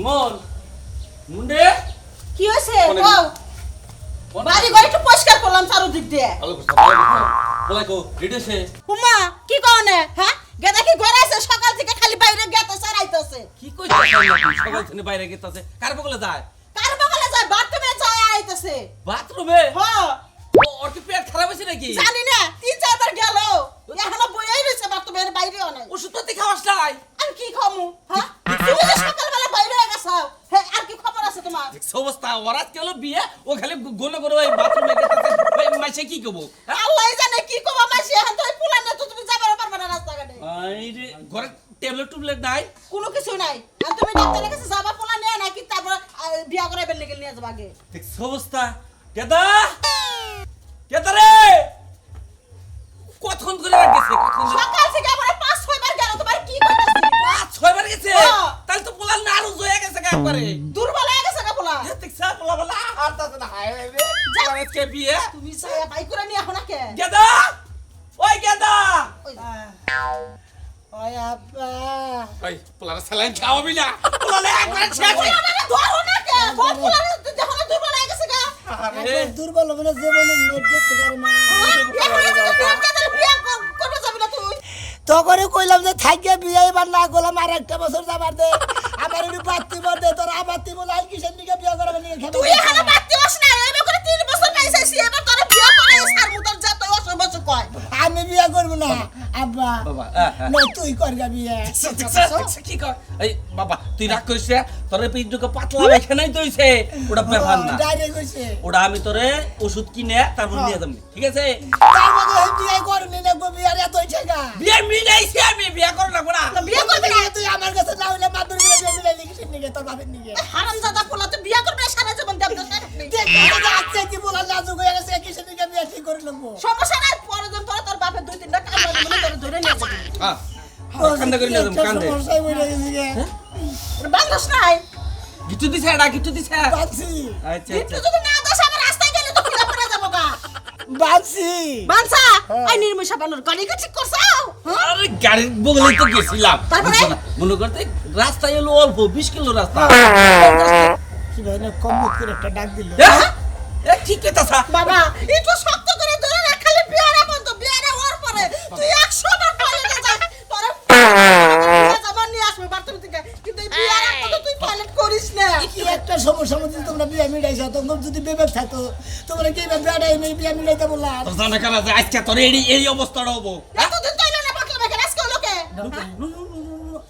মামন মুন্ডে কি হইছে কও বাড়ি ঘর একটু পরিষ্কার করলাম চারদিক দিয়ে ভালো করছ বলাই কো রেডিছে হুমা কি কওনে হ্যাঁ গেদা কি ঘরে আছে সকাল থেকে খালি বাইরে গেতেছে রাইতেছে কি কইছ সকাল থেকে বাইরে গেতাছে কার বগলে যায় বাথরুমে যায় আইতেছে বাথরুমে হ্যাঁ ওর কি পেট খারাপ হইছে নাকি জানি না তিন চারবার গেল এখনো বইয়াই রইছে বাথরুমের বাইরেও নাই ওষুধ তো খাওয়াস নাই আর কি খামু হ্যাঁ তুমি যে সকালবেলা বাইরে হয়ে গেছো হ্যাঁ আর কি খবর আছে তোমার অবস্থা ওরাত কেন বিয়ে ও খালি গোল করে ওই বাথরুমে গেতাছে মাইছে কি কব আল্লাহই জানে কি কবা মাসি এখন তো পুলান না তো তুমি যাবে পারবে না রাস্তাঘাটে আইরে ঘরে ট্যাবলেট নাই কোনো কিছু নাই আর তুমি ডাক্তারের কাছে যাবা পোলা নিয়ে নাকি তারপর বিয়া করাইবেন লেগে নিয়ে যাবা আগে দেখছ অবস্থা কেদা রে কতক্ষণ করে গেছে সকাল থেকে আমরা 5-6 বার গেল তোমার কি কইতাছি 5-6 বার গেছে তাহলে তো পোলা নাড়ু হয়ে গেছে একবারে দুর্বল হয়ে গেছে না পোলা দেখছ পোলা বলা হারতাছে না হায় রে জানে কে বিয়ে তুমি সায়া বাই করে নিয়ে এখন কে কেদা ওই কেদা ওই আব্বা ওই পোলা সালান খাওয়াবি না পোলা একবার শেষ ধরো না কে বল পোলা যখন দুর্বল হয়ে গেছে গা আরে দুর্বল হবে না জীবনে নেট দেখতে পারে না তো করে কইলাম যে থাইকে বিয়ে এবার না করলাম আর একটা বছর যাবার দে আমার একটু বাড়তি দে তোর আবাতি বলে আর কিসের দিকে বিয়ে করবে নিয়ে খেতে তুই এখানে বাড়তি হস না এবার করে 3 বছর পাইছিস এবার তোর বিয়ে করে সার মুতার যা তুই অসবছ কয় আমি বিয়ে করব না আব্বা বাবা না তুই করগা বিয়ে কি কর এই বাবা তুই রাগ করিস রে তোরে পিঠুকে পাতলা এখানেই দইছে ওটা ব্যাপার না ডাইরেক্ট কইছে ওটা আমি তোরে ওষুধ কিনে তারপর নিয়ে যাবো ঠিক আছে তার মধ্যে এই বিয়ে করবি না গো বিয়ে এত ছেগা বিয়ে মিলাইছি আমি বিয়ে করব না বিয়ে করবি না তুই আমার কাছে না হইলে মাদুর করে বিয়ে মিলাই লিখিস নিকে তোর বাপের নিকে হারামজাদা পোলা তো বিয়ে করবে সারা জীবন দেব না দেখ আচ্ছা কি বলা লাজুক হয়ে গেছে কিসের দিকে বিয়ে ঠিক করে নেবো সমস্যা নাই পরজন তোর বাপের 2-3টা কাজ মনে করে ধরে নিয়ে যাবে হ্যাঁ কান্দা করে নিয়ে যাবো কান্দে সমস্যায় পড়ে গেছি গে বাংলাদেশ নাই কিছু দিছে এটা কিছু দিছে বাঁচি আচ্ছা একটু যদি না দাস আমার রাস্তায় গেলে তো খুলে পড়ে যাবো গা বাঁচি বানসা আই নির্মশা বানর গাড়ি কি ঠিক করছাও আরে গাড়ির বগলেই তো গেছিলাম তারপরে? মনে করতে রাস্তায় এলো অল্প 20 কিলো রাস্তা কি ভাই না কম করে একটা ডাক দিল এ ঠিক কথা বাবা একটু শক্ত করে ধরে রাখ খালি বিয়ারা বন্ধ বিয়ারা ওর পরে তুই 100 বার টয়লেটে যা তোরে যাবার নিয়ে আসবে বাথরুম থেকে কিন্তু এই বিয়ারা কত তুই টয়লেট করিস না কি একটা সমস্যা মধ্যে তোমরা বিয়ে মিলাইছো তোমরা যদি বিবেক থাকতো তোমরা কি ব্যাডাই মেয়ে বিয়ে মিলাইতে বললা তোর জানা কেন যে আজকে তোর এই অবস্থাটা হবো এতদিন তো এলো না বাকলা বাকলা আজকে লোকে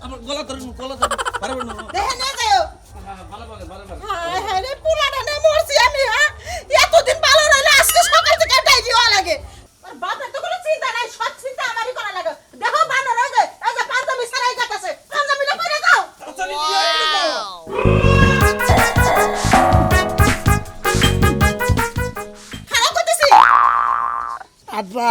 আমার গলা ধরে পারবে না দেখে নিয়ে যাও ভালো হায় হায় রে পুলাটা না মরছি আমি হ্যাঁ এতদিন ভালো রইলে আজকে সকাল থেকে ডাইজি হওয়া লাগে আর বাপের তো কোনো চিন্তা নাই সব চিন্তা আমারই করা লাগে দেখো বানর এই যে পাঞ্জাবি সারাই যাচ্ছে পাঞ্জাবিটা পরে যাও খারাপ করতেছি আব্বা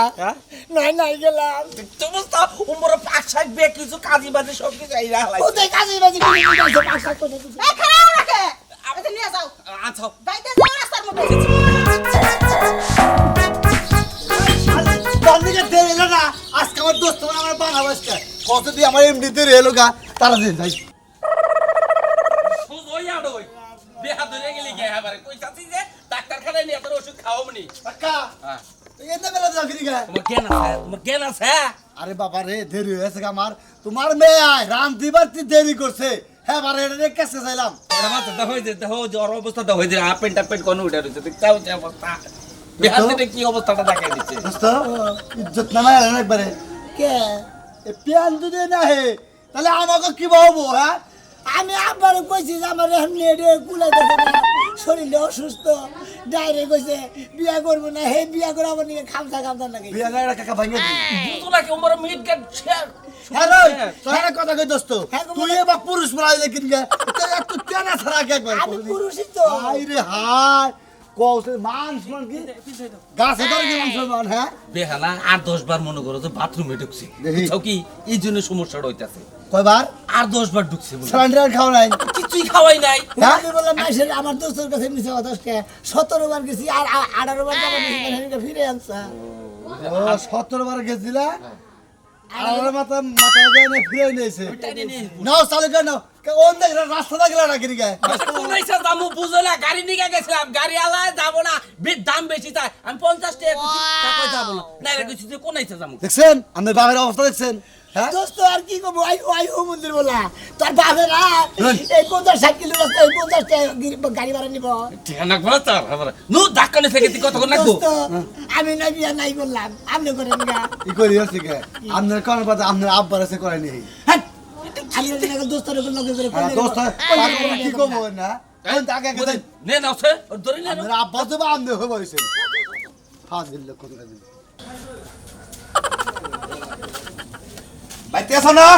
নাই নাই গেলাম অবস্থা উমরে 5-6 বে কিছু কাজী বাজে সব কিছু এই রাখলাই ও দেখ কাজে বাজি করে মিলাইছো পাঁচটা করে এই খারাপ রাখে এটা নিয়ে যাও আচ্ছা বাইতে যাও রাস্তার মধ্যে বন্ধুকে দেরি এলো না আজকে আমার দোস্ত আমার বানাবো আজকে কত দিয়ে আমার এমডি দেরি এলো গা তারা দিন যাই ওই আড়ো ওই বেহা ধরে গেলি গে এবারে কই চাচ্ছি যে ডাক্তার খানায় নিয়ে তোর ওষুধ খাওয়াবনি কাকা হ্যাঁ এতে বেলা যাবি গা তোমার জ্ঞান আছে আরে বাবা রে দেরি হয়েছে গা আমার তোমার মেয়ে আয় রাম দিবার দেরি করছে হ্যাঁ বারে রে কাছে চাইলাম ওটা মাত্র দেখো যে দেখো জ্বর অবস্থা দেখো যে আপেন কোন উঠে রয়েছে দেখতাও যে অবস্থা বেহা ধরে কি অবস্থাটা দেখাই দিচ্ছে দোস্ত ইজ্জত নামাই আলেন একবারে কে এ পিয়ান যদি না হে তাহলে আমাকে কি বলবো হ্যাঁ আমি আব্বার কইছি যে আমার এখন নেড়ে কুলাইতেছে না শরীরে অসুস্থ ডাইরেক্ট কইছে বিয়া করব না হে বিয়া করে আমার নিয়ে খামসা লাগে বিয়া গাড়া কাকা ভাঙে দি বুঝো না কি উমরে মিট গেট শেয়ার হ্যাঁ রে তোরা কথা কই দোস্ত হ্যাঁ, তুই এবার পুরুষ বলাই দেখিন গে তুই একটু কেনা ছাড়া কে একবার আমি পুরুষই তো হাই রে হাই কৌশল মাংস মান কি গাছে ধরে কি মাংস মান হ্যাঁ বেহালা 8-10 বার মনে করো যে বাথরুমে ঢুকছে দেখি। বুঝছো কি এই জন্য সমস্যাটা হইতাছে কয়বার 8-10 বার ঢুকছে বলে সিলিন্ডার খাও নাই কিছুই খাওয়াই নাই হ্যাঁ? আমি বললাম মাসের আমার দোস্তের কাছে মিছে কথা 17 বার গেছি আর 18 বার যাবো ফিরে আনছা ও 17 বার গেছিলা আর মাথা যায় না ফিরে নিয়েছে টাইনে নিয়ে নাও চালু করে নাও কোন দেখ রাস্তা গেল না কিনি গে কোনাইছে দামু বুঝো না গাড়ি নিয়ে গেছিলাম গাড়ি আলা যাবো না দাম বেশি চাই আমি 50 টাকা যাবো না না রে কিছু কোনাইছে যাবো দেখছেন আমাদের বাবার অবস্থা দেখছেন হ্যাঁ দোস্ত আর কি করবো আইও মন্দির বলা তোর বাপেরা এই 50-60 কিলো রাস্তা 50 গাড়ি ভাড়া নিব ঠিক না বলা তার আবার নু ধাক্কানে থেকে তুই কতক্ষণ লাগবো দোস্ত, আমি না বিয়া নাই করলাম আপনি করেন গা কি করি হচ্ছে কে আপনার কোন কথা আপনার আব্বার এসে করে নি হ্যাঁ আমি না দোস্তর লগে করে হ্যাঁ দোস্ত কি করব না কোন আগে আগে নে নাও সে ধরে নে আপনার আব্বা তো আমনে হয়ে বসে ফাজিল লোক কোন দিন বাইতে আসো না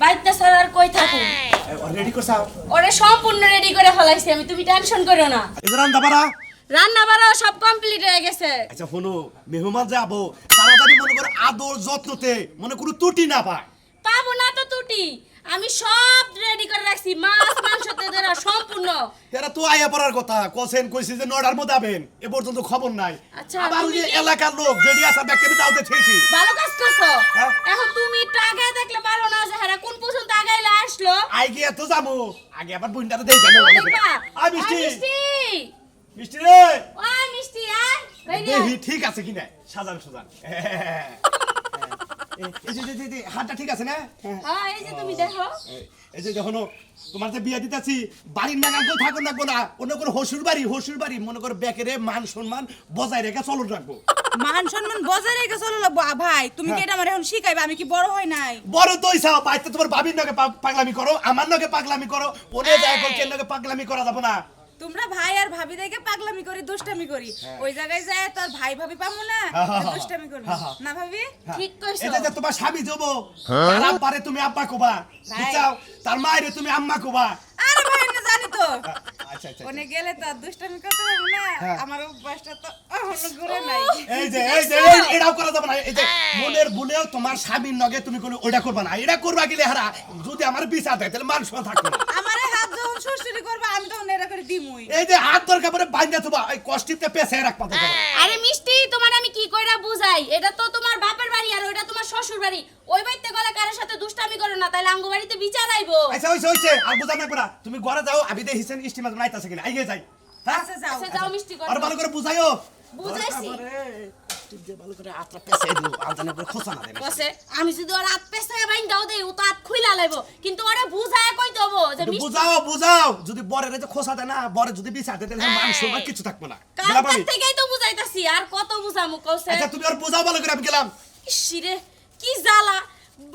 বাইতে স্যার আর কই থাকুন রেডি করছাও ওরে সম্পূর্ণ রেডি করে ফলাইছি আমি, তুমি টেনশন করো না। এজরান দাবারা রান্না বাড়া সব কমপ্লিট হয়ে গেছে। আচ্ছা শোনো মেহমান যাবো তাড়াতাড়ি মনে করো আদর যত্নতে মনে করো ত্রুটি না পায় পাবো না তো টুটি, আমি সব রেডি করে রাখছি, মাছ মাংস তেদেরা সম্পূর্ণ। এরা তো আয়া পড়ার কথা কোসেন কইছে যে 9টার মধ্যে আবেন এ পর্যন্ত খবর নাই। আচ্ছা, আবার ওই যে তুমি কি- এলাকার লোক যেডি আছে ব্যাকে দাওতে ছেছি ভালো কাজ করছো। হ্যাঁ। এখন তুমি একটু আগে দেখলে পারো না যে হারা কোন পর্যন্ত আগাইলে আসলো। আই গিয়ে তো যাবো আগে আবার বুইন্দাতে দেই জানো দেখবা? আই মিষ্টি মিষ্টি মিষ্টি রে ওই মিষ্টি আয় বাইরে দেহি আয়। ঠিক আছে কিনা সাজান সাজান এই যে হাতটা ঠিক আছে না হ্যাঁ এই যে তুমি দেখো এই যে যখন তোমার যে বিয়ে দিতেছি বাড়ির নাগাল তো থাকুন রাখবো না অন্য কোনো হসুর বাড়ি মনে করো বেকেরে মান সম্মান বজায় রেখে চলন রাখবো। মান সম্মান বজায় রেখে চলো লাগবো। ভাই তুমি কি এটা আমার এখন শিখাইবে? আমি কি বড় হয় নাই? বড় তো ইচ্ছা বাইতে তোমার বাবির নাকে পাগলামি করো আমার নাকে পাগলামি করো ওনে যায় কেন নাকে পাগলামি করা যাবো না। তোমরা ভাই আর ভাবি দেখে পাগলামি করি দুষ্টামি করি, ওই জায়গায় যায় তোর ভাই ভাবি পাবো না, দুষ্টামি করবি না ভাবি? ঠিক কইছো। এটা যে তোমার স্বামী যাবো তার আব্বারে তুমি আব্বা কোবা বুঝছাও তার মায়েরে তুমি আম্মা কোবা। আরে ভাই না জানি তো আচ্ছা আচ্ছা ওনে গেলে তো আর দুষ্টামি করতে পারবো না, আমার অভ্যাসটা তো এখনো ঘুরে নাই। এটাও করা যাবে না। এই যে মনের ভুলেও তোমার স্বামীর নগে তুমি কোনো ওইটা করবা না, এটা করবা গেলে হারা যদি আমার বিচার দেয় তাহলে মান সম্মান থাকবে না। আমারে হাত যখন সুরসুরি করবা আমি তখন এটা করে দিমুই। এই যে হাত দরকার পরে বাইন্দা তোমা এই কষ্টিতে পেছে রাখবা তো আরে মিষ্টি তোমার আমি কি কইরা বুঝাই, এটা তো তোমার বাপের বাড়ি আর ওইটা তোমার শ্বশুর বাড়ি, ওই বাড়িতে গেলে কারোর সাথে দুষ্টামি করো না, তাইলে আঙ্গু বাড়িতে বিচার আইবো। আচ্ছা হইছে আর বুঝা না পড়া তুমি ঘরে যাও আমি দেখিছেন স্টিমার নাইতাছে কিনা আইগে যাই হ্যাঁ আচ্ছা যাও। আচ্ছা যাও মিষ্টি করো। আর ভালো করে বুঝাইও বুঝাইছি। ভালো করে আত্রা পেছে দিও আলতানে করে খোসা না দেবে। কসে আমি যদি ওর হাত পেছায় বাইন দাও দেই ও তো হাত খুইলা লাইবো, কিন্তু ওরে বুঝায় কই দেবো যে মিষ্টি বুঝাও যদি বরের যে খোসা দেয় না বরে যদি বিচার দেয় তাহলে মান সম্মান কিছু থাকবে না। গেলাম কালকার আমি। থেকেই তো বুঝাইতাছি, আর কত বুঝামু কসে। আচ্ছা তুমি আর বুঝাও ভালো করে আমি গেলাম। ইসিরে কি জ্বালা,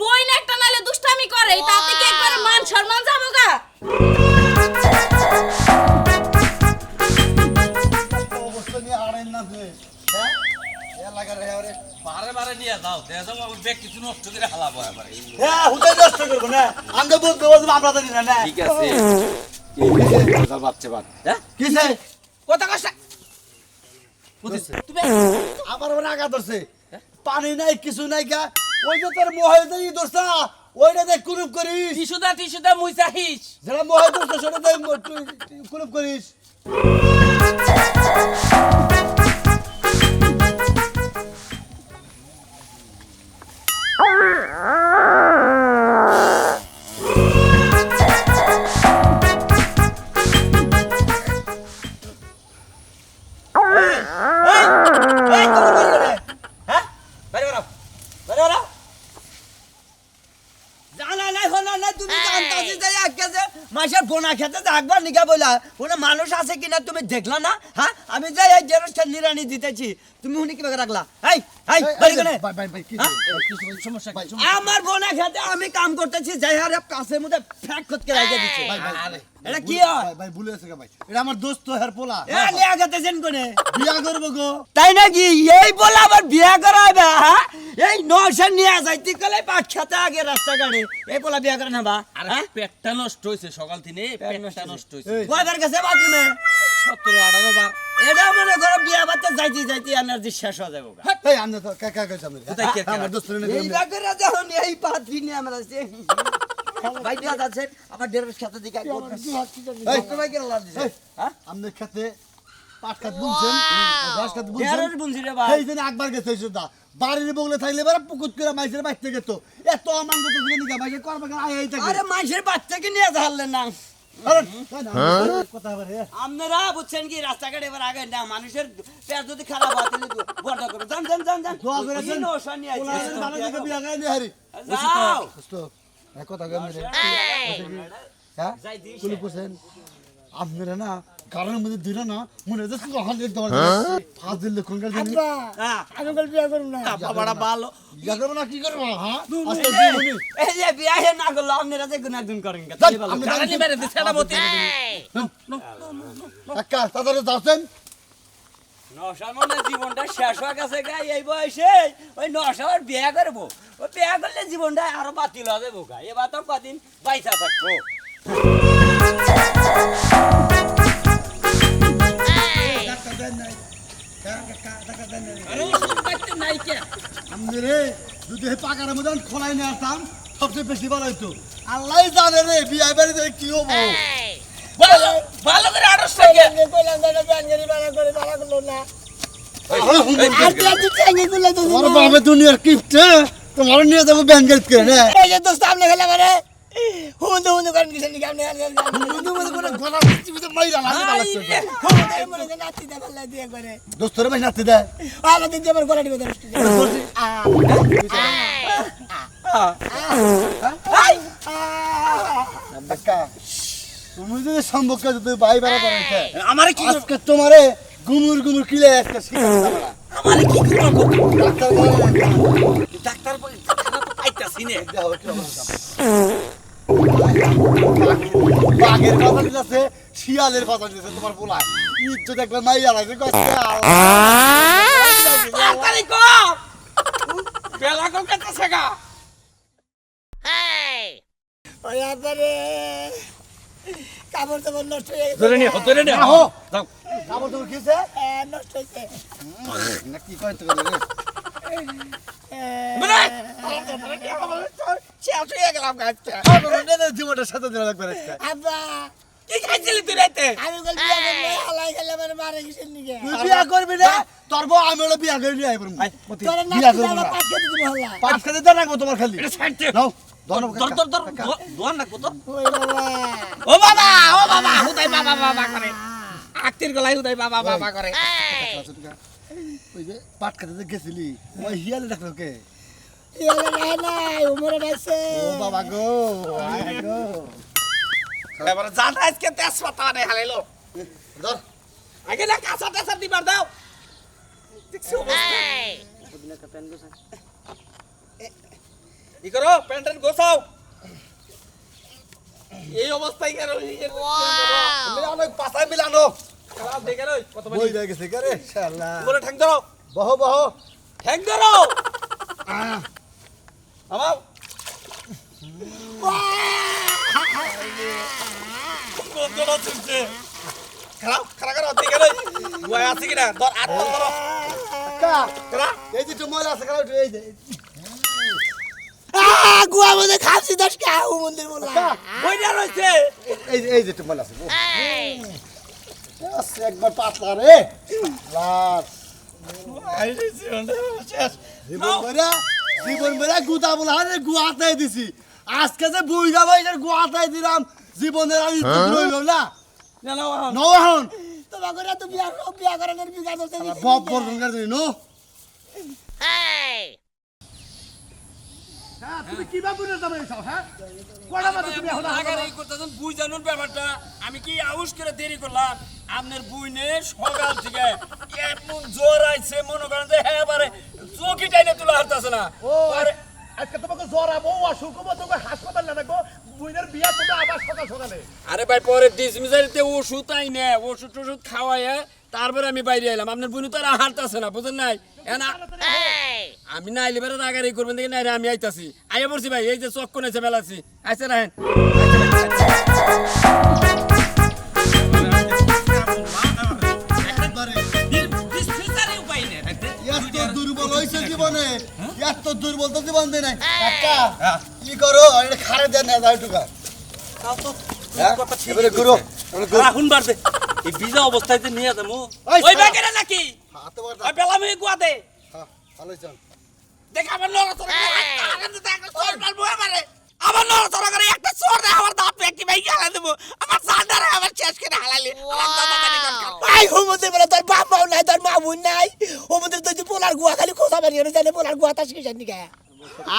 বই না একটা নালে দুষ্টামি করে তাতে কি একবার মান সম্মান যাবো গা। অবস্থা নিয়ে আড়াই না যে হ্যাঁ এলাকার হেরে বারে বারে নিয়ে যাও দে যাও আমার ব্যাগ কিছু নষ্ট করে হালাবো এবারে হ্যাঁ হুদাই নষ্ট করব না আমরা বলতে বলতে আমরা জানি না না ঠিক আছে এই বাচ্চা বাদ হ্যাঁ কিসে কথা কষ্ট তুমি আবার ওর আগা ধরছে পানি নাই কিছু নাই গা ওই যে তোর মোহে দেই দোস্তা ওইটা দেখ কুরুপ করিস টিস্যুদা মুইসাহিস যেটা মোহে দোস্তা সেটা দেখ কুরুপ করিস জানা নাই হলো না তুমি জানতাছি যে আজকে মাসের বোনা খেতে থাকবার নিকা বলা কোনো মানুষ আছে কিনা তুমি দেখলা না? হ্যাঁ আমি যাই এই জেরক্সটা নিরানি দিতেছি তুমি উনি কিভাবে রাখলা? এই এই বাড়ি কোনে? ভাই কি সমস্যা কি আমার বোনা খেতে আমি কাম করতেছি যাই হারে কাছের মধ্যে ফ্যাক করতে রেখে দিচ্ছে। এটা কি হয়? ভাই ভুলে গেছে ভাই এটা আমার দোস্ত হের পোলা এ লিয়া গেতেছেন কোনে? বিয়া করব গো তাই নাকি? এই বলে আবার বিয়া করাবে? হ্যাঁ এই নশা নিয়ে যাইতে গেলে পাট খেতে আগে রাস্তাঘাটে এই বলে বিয়া করে না বা? আরে হ্যাঁ পেটটা নষ্ট হইছে সকাল থেকে পেটটা নষ্ট হইছে কয়বার গেছে বাথরুমে? 17-18 বার এটা মনে করো বিয়া বাচ্চা যাইতে যাইতে এনার্জি শেষ হয়ে যাবো। এই আমরা তো কাকা কইছ আমি কোথায় কে আমার দোস্ত নে এই জায়গায় যখন এই পাত্রী নিয়ে আমরা আসছি ভাই বিয়া যাচ্ছেন আমার ডেরের সাথে দিকে এই ভাই কেন লাভ দিছে? হ্যাঁ আমাদের খেতে পাট খাত বুনছেন ঘাস খাত বুনছেন ঢেরের বুনছি রে ভাই। সেই জন্য একবার গেছে সুদা বাড়ির বগলে থাকলে এবার পুকুত করে মাইসের বাইতে গেত এত অমান্য তো দিকে নিকা মাইসের করবে কেন আই থাকে আরে মানুষের বাচ্চাকে নিয়ে ধারলেন না। আরে তাই না কথা বলে আপনারা বুঝছেন কি রাস্তাঘাট এবার আগে না মানুষের পেট যদি খারাপ হয় তাহলে বর্ডা করবে। যান যান যান যান। দোয়া করে দেন নশা নিয়ে আইছে। ওলা ভালো দিকে বিয়া গায় নি হারি যাও। দোস্ত এক কথা গাম রে হ্যাঁ যাই দিস। কুলি কোসেন আপনারা না কারণের মধ্যে দিল না মনে হচ্ছে হান্ড্রেড দর ফাজিল লক্ষণ কাল জানি হ্যাঁ। আমি বল বিয়া করব না বাবাটা ভালো। বিয়া করব না কি করব হ্যাঁ আজকে জীবনী এই যে বিয়া হে না করলে আপনারা যে গুনাহ গুন করেন কে? যাই, ভালো। আমি গাড়ি মেরে দিছে এটা মতি একা তাদের যাচ্ছেন নশার মনে জীবনটা শেষ হয়ে গেছে গা এই বয়সে ওই নশার বিয়া করবো ওই বিয়া করলে জীবনটা আরো বাতিল হবে বোকা এবার তো কদিন বাইসা থাকবো আরে ওষুধ পাইতে নাই কে আমি রে যদি এই পাকার মধ্যে খোলাই নিয়ে আসতাম সবচেয়ে বেশি ভালো হইতো আল্লাহ জানে রে বিয়ে বাড়িতে কি হবো ভালো ভালো করে আড়স থেকে কইলাম দাদা ব্যাঙ্গারি বাড়া করে বাড়া করলো না আর তুই চেঙ্গে গুলো তো তোমার বাবা দুনিয়ার গিফট তোমার নিয়ে যাবো ব্যাংকের করে না এই যে দোস্ত আপনি খেলা করে হুন্দু হুন্দু করেন কিছু নি আপনি বন্ধু মধ্যে করে গলা দিচ্ছি বুঝে মাইরা লাগে পালাচ্ছে মনে করে নাতি দা ফেলা দিয়ে করে দোস্তরে ভাই নাতি দেয় আলো দিন আমার গলা দিবে একা তুমি যদি সম্পর্ক যদি ভাই বেড়া করেছে আমারে কি আজকে তোমারে গুমুর গুমুর কিলে একটা শিখা আমারে কি করব ডাক্তার বলে ডাক্তার তো পাইতাছি নে বাঘের কথা দিতেছে শিয়ালের কথা দিতেছে তোমার বলা ইজ্জত একবার মাইয়া লাগে তাড়াতাড়ি কো বেলা কো কত সেগা ওই আবারে কাপড় তো নষ্ট হয়ে গেছে ধরে নে আহো। যাও কাপড় তোমার কিছে নষ্ট হয়েছে না কি কইতে গেলে বলে শেষ হয়ে গেলাম গাছটা জীবনটার সাথে দিন লাগবে আজকে আব্বা কি খাইছিলি তুই রাইতে আমি বল বিয়া করলে হালাই খেলে আমার মারে গেছেন নিকে তুই বিয়া করবি না তোর বউ আমি হলো বিয়া করে নিয়ে আইবো তোর বিয়া নাতি করবো দাদা না পাঁচ কেজি দিব হল্লা পাঁচ খেতে দেন রাখবো তোমার খালি এটা ছাড়তে নাও দর দোয়ান না কত ওই বাবা ও বাবা হুদাই বাবা করে আক্তির গলাই হুদাই বাবা করে ওই যে পাট খেতে গেছিলি ওই হিয়ালে ডাকলো কে ইয়ালে নাই উমরে আছে ও বাবা গো আয় গো এবারে জানা আজকে তেজপাতা নে হালাইলো ধর আগে না কাঁচা টেসা দিবার দাও দেখছো অবস্থা ই করো প্যান্টেন গোছাও এই অবস্থায় কেন মিলা অনেক পাছায় মিলানো খারাপ দেখে রই কত বই হয়ে গেছে কে রে শালা বলে ঠ্যাং ধরো বহ বহ ঠ্যাং ধরো আমার কোন চিনছে খারাপ দেখে রই ওই আছে কিনা ধর আট ধরো কা করা এই যে তোমার আছে কারা এই যে গুয়া মধ্যে খাসি দশ কে আউ মন্দির বলা ওইটা রইছে এই যে তোমার আছে একবার পাতলা রে লাস জীবন বেড়া গুতা বলা রে গুয়াতে দিছি আজকে যে বুইরা ভাইয়ের গুয়াতে দিলাম জীবনের আর ইজ্জত রইল না নওয়াহন তোমার করে তো বিয়া করানোর বিয়া করতে বব বর্গঙ্গার দিন নো তুমি কি ভাবে না যাবে সব হ্যাঁ কোড়া মাথা তুমি এখন আগার এই করতেছেন বুই জানুন ব্যাপারটা আমি কি আউশ করে দেরি করলাম আপনার বুইনে সকাল থেকে এমন জোর আইছে মনে করেন যে হ্যাঁ বারে চোখি টাইনে তুলা হারতাছে না ও আজকে তোমাকে জ্বর আবো অসুখ হবো তোকে হাসপাতাল না দেখো বুইনের বিয়া তুমি আবার সকাল সকালে আরে ভাই পরে ডিসমিসারিতে ওষুধ আই না ওষুধ খাওয়ায় তারপরে আমি বাইরে এলাম আপনার বুনু তো আর হারতাছে না বুঝেন নাই আমি না আইলে বেড়ে আগারি করবেন দেখি না আমি আইতাছি আইয়া পড়ছি ভাই এই যে চক্ক নেছে বেলাছি আইসে রাহেন এত দুর্বল হয়েছে জীবনে এত দুর্বল তো জীবন দেয় নাই কাকা কি করো এটা খারে দেন না যাই টুকা এবারে গুরু রাহুন বাড়বে এই ভিজা অবস্থায় যে নিয়ে যাবো ওই ওই শালা। ব্যাগের নাকি হাতে বড় ওই বেলামি গুয়াতে হ্যাঁ ভালো চল দেখ আমার নড়াচড়া করে আমার নড়াচড়া করে একটা চোর দেয় আমার দাঁত একটি ভাই গেলে দেবো আমার সান্ডারে আমার শেষ করে হালালি ভাই হুমুদের বলে তোর বাপ মাও নাই তোর মা বোন নাই হুমুদের তুই পোলার গুয়া খালি খোসা বানিয়ে জানে পোলার গুয়া তাস কিসের নিকে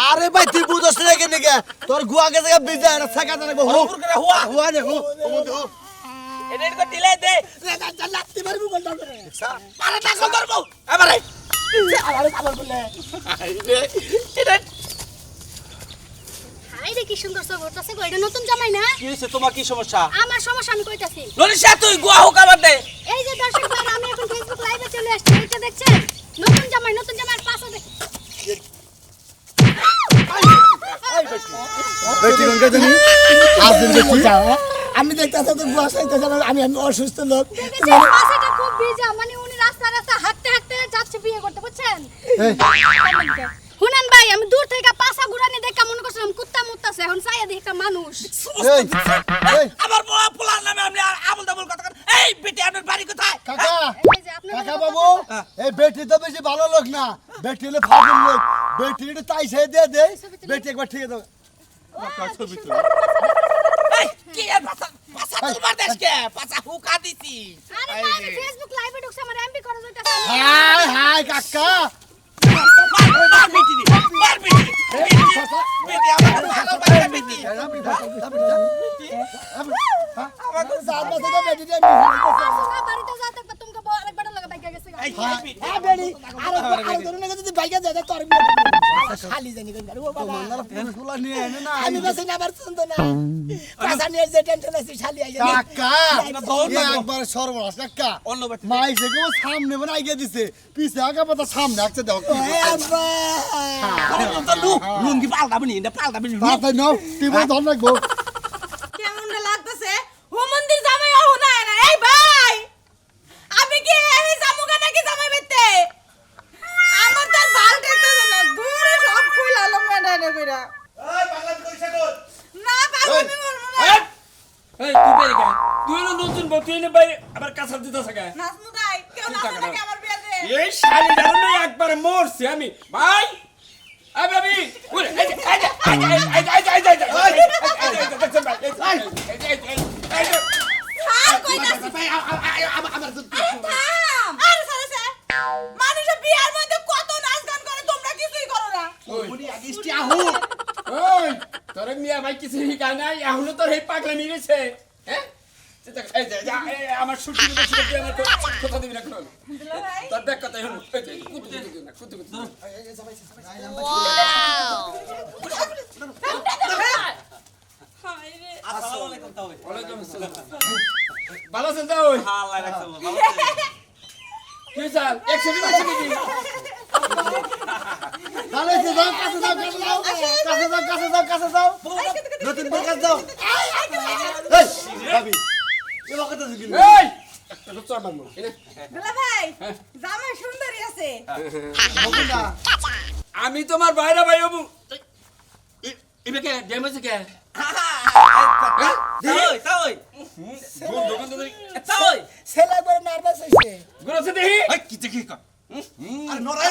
আরে ভাই তুই বুঝছ না কেন নিকে তোর গুয়া কে জায়গা বিজা না ছাকা জানা গো হো করে হুয়া হুয়া দেখো ও মতে হো এদের কো দিলে দে লাগতে পারবি বলটা করে আরে টাকা ধরবো এবারে আমারে খাবার বলে হাই রে কি সুন্দর সব ঘটতাছে গো এটা নতুন জামাই না কি হইছে তোমার কি সমস্যা আমার সমস্যা আমি কইতাছি লরিশা তুই গুয়া হোক আবার দে এই যে দর্শক ভাই আমি এখন ফেসবুক লাইভে চলে আসছি এটা দেখছেন নতুন জামাইয়ের পাশে দেখ বেটি কোন কে জানি আজ দিন বেটি আমি দেখতাছি তো গুয়া সাইতে আমি অসুস্থ লোক দেখেছেন পাশেটা খুব ভিজা মানে উনি রাস্তা হাঁটতে হাঁটতে যাচ্ছে বিয়ে করতে বুঝছেন শুনেন ভাই আমি দূর থেকে পাছা ঘুরানি দেখে মনে করছিলাম কুত্তা মুত্তাছে এখন চাইয়া দেখি একটা মানুষ এই এই আমার পোলার নামে আপনি আবুল তাবুল কথা করেন এই বেটি আপনার বাড়ি কোথায় কাকা এই যে আপনার কাকা বাবু এই বেটি তো বেশি ভালো লোক না বেটি হলে ফাজিল লোক বেটি এটা তাই সে দিয়ে দে বেটি একবার ঠিক দাও এই কি এর পাছা পাছা তোমার দেশকে পাছা হুকা দিছি আরে না আমি ফেসবুক লাইভে ঢুকছে আমার এমপি করা যাইতাছে হাই হাই কাকা মার বেটি দি মার বেটি বেটি আমার ভালো বাচ্চা বেটি আমাকে সাত বছর তো বেটি দিয়ে আসলে বাড়িতে যাতে তোমাকে আরেকবার লাগা বাইকা গেছে এই বেটি হ্যাঁ বেটি আর ধরুন না যদি বাইকে যায় তোর খালি জানি কোন ও বাবা মন্দার ফোন খোলা নিয়ে এনে না আমি বসে না আবার শুনতো না পাছা নিয়ে যে টেনশন আছে শালি আইছে কাকা দৌড় এ না একবার সর্বনাশ কাকা অন্য বেটি মাই সে কেউ সামনে মানে আগে দিছে পিছে আগা পাতা সামনে আসছে দেখো কি এ আব্বা লুঙ্গি পাল্টাবি নি এটা পাল্টাবি নি তাড়াতাড়ি নাও তুই বলে ধর রাখবো কেমনটা লাগতেছে হুমন্দির জামাই ও না না এই ভাই আপনি কি এই জামুকা নাকি জামাই বেতে আমার তার বাল দেখতেছে না দূরে সব খুইলালো মেডানে কইরা এই পাগলামি করিস না তোর। না পাগলামি করবো না এই তুই বেরি কে তুই হলো নতুন বউ তুই নে বাইরে আবার কাঁচা দিতে থাকে নাসমু দাই কেউ না নাকি আমার বিয়াতে এই শালি জানো একবার মরছি আমি ভাই আই ভাবি ওরে এই আর কইতাছি ভাই আমার তো থাম আর সারাসে মানুষ বিয়ার মধ্যে কত নাচ গান করে তোমরা কিছুই করো না উনি আগিস্টি আহু ওই তোর মিয়া ভাই কিছু শিখায় নাই এখনো তোর এই পাগলা মিলেছে হ্যাঁ এই যে আমার শুটিং বেশি তুই আমার কথা দিবি না কোন তোর দেখ কথা হলো কুতু কুতু না কুতু কুতু আসসালামু আলাইকুম তাও ওয়ালাইকুম আসসালাম ভালো আছেন তাও আল্লাহ রাখছে ভালো কি স্যার 120 নাকি তাহলে সে যাও কাছে যাও কাছে যাও কাছে যাও নতুন বউ কাছে যাও এই ভাবি এ কথা জিগিল এই একটা চড় মারমু দুলা ভাই জামাই সুন্দরী আছে বকুনা আমি তোমার বাইরে ভাই হবু ইবে কে ড্যামেজ কে তাই তাই বন্ধু বন্ধু তাই ছেলে একবার নার্ভাস হইছে গুরছে দেহি এই কি দেখি কর আর নরাই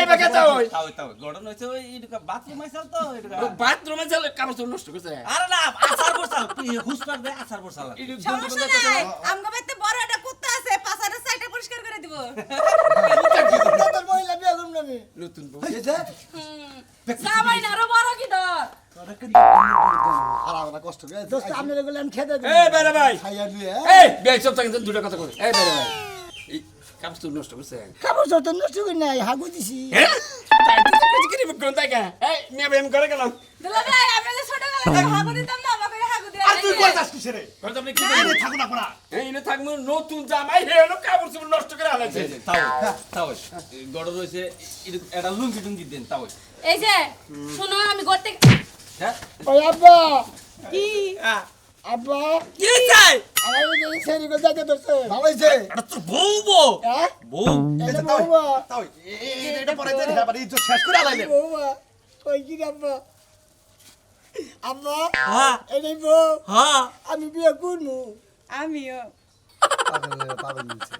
ইবে কে তাই তাও তাও গড়ন হইছে ওই এটুকা বাথরুম আইছাল তো এটুকা বাথরুমে চলে কাপড় চোপড় নষ্ট করছে আরে না আচার বসাল হুসপার দে আচার বসাল ইডি সমস্যা নাই আমগো বাইতে বড় একটা কুত্তা আছে পাছাটা সাইডে পরিষ্কার করে দিব তোর মহিলা বিয়ে করব না আমি নতুন বউ জামাই না আরো বড় কি দর আলাদা কষ্ট করে দোস্ত আমি রেগুলার খেতে দিই এই বেরে ভাই খাইয়া দিয়ে এই বেই সব থেকে দুটো কথা কই এই বেরে ভাই এই কাপড় চোপড় নষ্ট করছে কাপড় চোপড় তো নষ্ট করি নাই হাগু দিছি হ্যাঁ তাই তো কিছু কি কোন তাই কে এই মিয়া বেম করে গেলাম দুলা ভাই আমি যে ছোটবেলায় হাগু দিতাম না আমাকে হাগু দিয়ে আর তুই কই যাস কিসে রে কই তুমি কি এই থাকো না পড়া এই নে থাকমু নতুন জামাই হে হলো কাপড় চোপড় নষ্ট করে আলাইছে তাও তাও গড়ন হইছে এটা লুঙ্গি টুঙ্গি দেন তাও এই যে শুনো আমি গড়তে হ্যাঁ ওই আব্বা কি আব্বা কি চাই আমার এই সেরি গো যাইতে ধরছে ভালো হইছে এটা তো বউ বউ হ্যাঁ বউ এটা বউবা তাও এটা পরে দে আবার এই তো শেষ করে আলাইলে বউবা কই কি রে আব্বা আব্বা হ্যাঁ এই বউ হ্যাঁ আমি বিয়ে করবো আমিও পাগল মিলছে